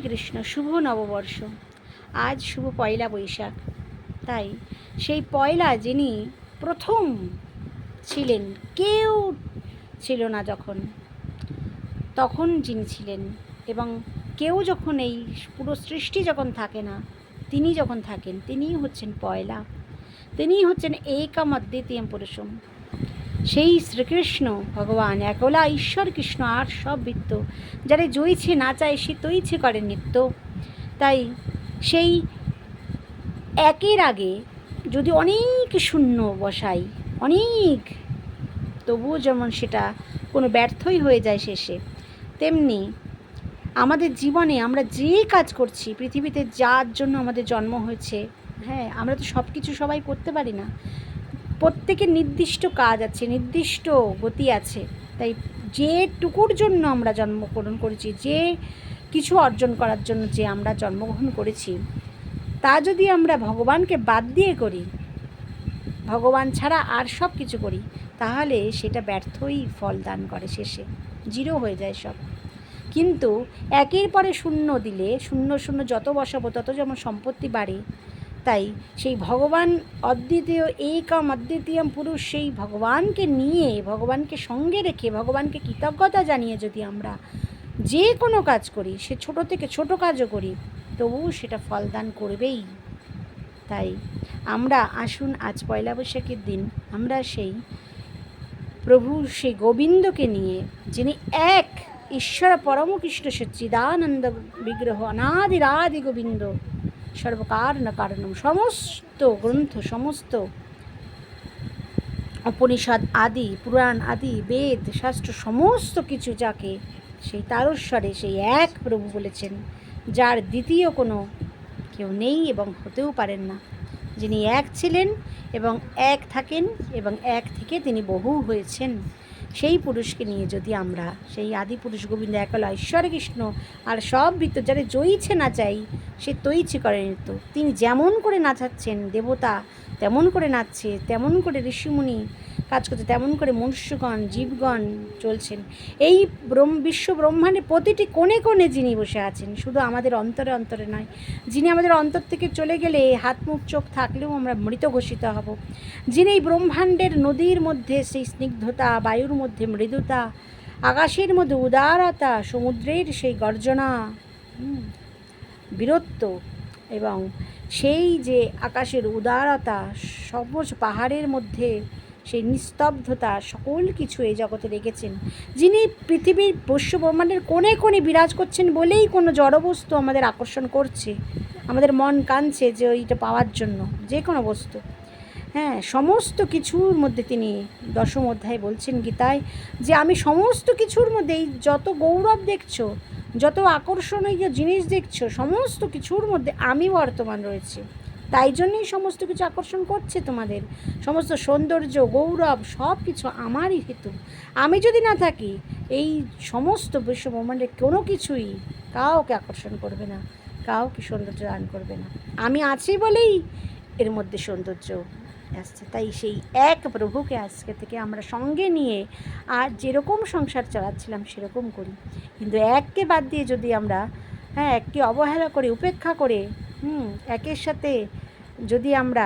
কৃষ্ণ, শুভ নববর্ষ। আজ শুভ পয়লা বৈশাখ। তাই সেই পয়লা যিনি প্রথম ছিলেন, কেউ ছিল না তখন যিনি ছিলেন, এবং কেউ যখন এই পুরো সৃষ্টি যখন থাকে না, তিনি যখন থাকেন, তিনিই হচ্ছেন পয়লা, তিনিই হচ্ছেন একম অদ্বিতীয়ম পুরুষম। সেই শ্রীকৃষ্ণ ভগবান একলা ঈশ্বর কৃষ্ণ, আর সব বৃত্ত, যারা জয়ছে না চায় সে তৈছে করে নিত্য। তাই সেই একের আগে যদি অনেক শূন্য বসাই, অনেক, তবুও যেমন সেটা কোনো ব্যর্থই হয়ে যায় শেষে, তেমনি আমাদের জীবনে আমরা যে কাজ করছি, পৃথিবীতে যার জন্য আমাদের জন্ম হয়েছে, হ্যাঁ, আমরা তো সব কিছু সবাই করতে পারি না, প্রত্যেকের নির্দিষ্ট কাজ আছে, নির্দিষ্ট গতি আছে। তাই যেটুকুর জন্য আমরা জন্মগ্রহণ করেছি, যে কিছু অর্জন করার জন্য যে আমরা জন্মগ্রহণ করেছি, তা যদি আমরা ভগবানকে বাদ দিয়ে করি, ভগবান ছাড়া আর সব কিছু করি, তাহলে সেটা ব্যর্থই ফল দান করে, শেষে জিরো হয়ে যায় সব। কিন্তু একের পরে শূন্য দিলে, শূন্য শূন্য যত বসাবো তত যেমন সম্পত্তি বাড়ে। তাই সেই ভগবান অদ্বিতীয় একম অদ্বিতীয়ম পুরুষ, সেই ভগবানকে নিয়ে, ভগবানকে সঙ্গে রেখে, ভগবানকে কৃতজ্ঞতা জানিয়ে যদি আমরা যে কোনো কাজ করি, সে ছোট থেকে ছোট কাজও করি, তবুও সেটা ফলদান করবেই। তাই আমরা আসুন, আজ পয়লা বৈশাখের দিন আমরা সেই প্রভু, সেই গোবিন্দকে নিয়ে, যিনি এক ঈশ্বর পরম কৃষ্ণ সচ্চিদানন্দ বিগ্রহ, অনাদিরাদি গোবিন্দ, সর্বকারণ কারণম, সমস্ত গ্রন্থ, সমস্ত উপনিষদ আদি, পুরাণ আদি, বেদ শাস্ত্র, সমস্ত কিছু যাকে সেই তারস্বরে সেই এক প্রভু বলেছেন, যার দ্বিতীয় কোনো কেউ নেই এবং হতেও পারেন না, যিনি এক ছিলেন এবং এক থাকেন এবং এক থেকে তিনি বহু হয়েছেন, সেই পুরুষকে নিয়ে যদি আমরা, সেই আদি পুরুষ গোবিন্দ একলা ঈশ্বর কৃষ্ণ, আর সব বৃত্ত, যারা জয়ছে না চাই সে তৈছে করে নিত্য, তিনি যেমন করে নাচাচ্ছেন, দেবতা তেমন করে নাচছে, তেমন করে ঋষিমুনি কাজ করছে, তেমন করে মনুষ্যগণ, জীবগণ চলছেন। এই বিশ্ব ব্রহ্মাণ্ডের প্রতিটি কোণে কোণে যিনি বসে আছেন, শুধু আমাদের অন্তরে অন্তরে নয়, যিনি আমাদের অন্তর থেকে চলে গেলে হাত মুখ চোখ থাকলেও আমরা মৃত ঘোষিত হব, যিনি এই ব্রহ্মাণ্ডের নদীর মধ্যে সেই স্নিগ্ধতা, বায়ুর মধ্যে মৃদুতা, আকাশের মধ্যে উদারতা, সমুদ্রের সেই গর্জনা, বীরত্ব, এবং সেই যে আকাশের উদারতা, সবুজ পাহাড়ের মধ্যে সেই নিস্তব্ধতা, সকল কিছু এই জগতে রেখেছেন, যিনি পৃথিবীর বিশ্ব ব্রহ্মাণ্ডের কোণে কোণে বিরাজ করছেন বলেই কোনো জড়বস্তু আমাদের আকর্ষণ করছে, আমাদের মন কাঁদছে যে ওইটা পাওয়ার জন্য, যে কোনো বস্তু, হ্যাঁ, সমস্ত কিছুর মধ্যে তিনি দশম অধ্যায়ে বলছেন গীতায়, যে আমি সমস্ত কিছুর মধ্যে, এই যত গৌরব দেখছো, যত আকর্ষণীয় জিনিস দেখছো, সমস্ত কিছুর মধ্যে আমি বর্তমান রয়েছে, তাই জন্যই সমস্ত কিছু আকর্ষণ করছে তোমাদের, সমস্ত সৌন্দর্য, গৌরব, সব কিছু আমারই হেতু। আমি যদি না থাকি, এই সমস্ত বিশ্ব ব্রহ্মাণ্ডের কোনো কিছুই কাউকে আকর্ষণ করবে না, কাউকে সৌন্দর্য দান করবে না। আমি আছি বলেই এর মধ্যে সৌন্দর্য আসছে। তাই সেই এক প্রভুকে আজকে থেকে আমরা সঙ্গে নিয়ে আর যেরকম সংসার চালাচ্ছিলাম সেরকম করি, কিন্তু এককে বাদ দিয়ে যদি আমরা, হ্যাঁ, এককে অবহেলা করে, উপেক্ষা করে, একের সাথে যদি আমরা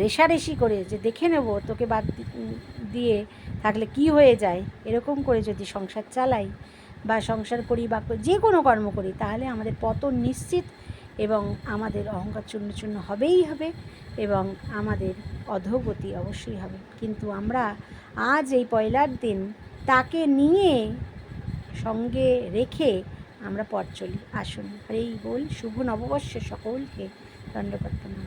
রেষারেষি করে, যে দেখে নেব তোকে বাদ দিয়ে থাকলে কি হয়ে যায়, এরকম করে যদি সংসার চালাই বা সংসার করি বা যে কোনো কর্ম করি, তাহলে আমাদের পতন নিশ্চিত, এবং আমাদের অহংকার চূর্ণ চূর্ণ হবেই হবে, এবং আমাদের অধোগতি অবশ্যই হবে। কিন্তু আমরা আজ এই পয়লার দিন তাকে নিয়ে, সঙ্গে রেখে আমরা পথ চলি। আসুন, হরেই বল। শুভ নববর্ষে সকলকে দণ্ডপ্রণাম।